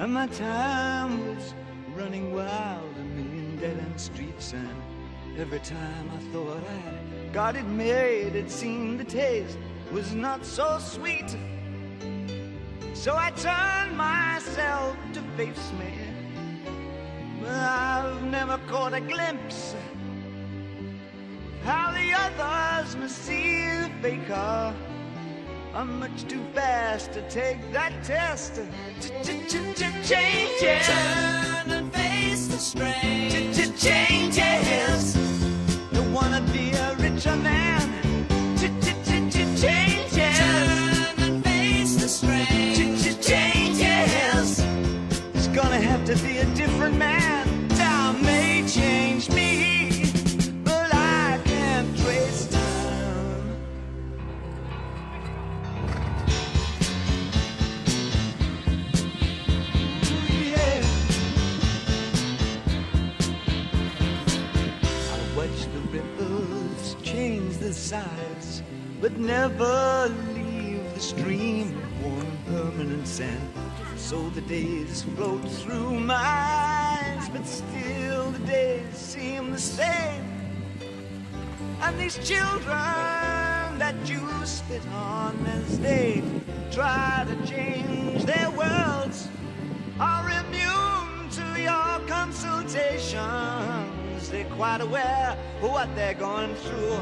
and my time was running wild, a million dead-end streets, and every time I thought I got it made, it seemed the taste was not so sweet. So I turned myself to face me, but I've never caught a glimpse how the others must see the faker. I'm much too fast to take that test. Changes. Turn and face the strain. Changes. Don't wanna be a richer man. Changes. Turn and face the strain. Changes. It's gonna have to be a different man. Time may change me, but I can't trace time. Yeah. I watch the ripples change the size, but never leave the stream of warm permanent sand. So the days float through my eyes, but still the days seem the same. And these children that you spit on as they try to change their worlds are immune to your consultations. They're quite aware of what they're going through.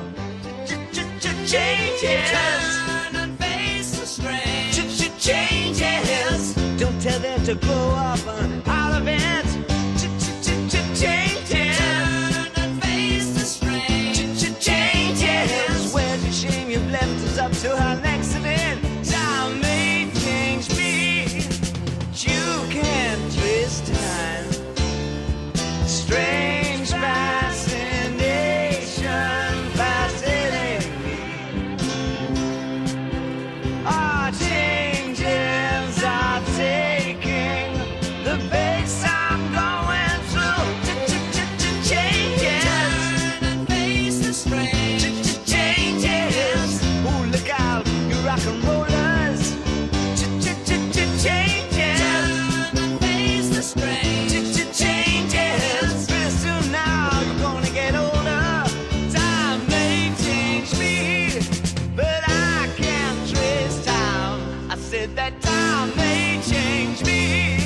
Changes. Turn and face the strain. Changes. Don't tell them to grow up out of it. Changes. Turn and face the strain. Changes. Where's your shame you've left us up to our next event? Time may change me, but you can't trace time. Strange fascination fascinating me. Our changes are taking the pace I'm going through. Changes. Turn and face the strain. Changes. Ooh, look out, you rock and rollers. Changes. Turn and face the strain. Changes. Pretty soon now you're gonna get older. Time may change me, but I can't trace time. I said that time may change me.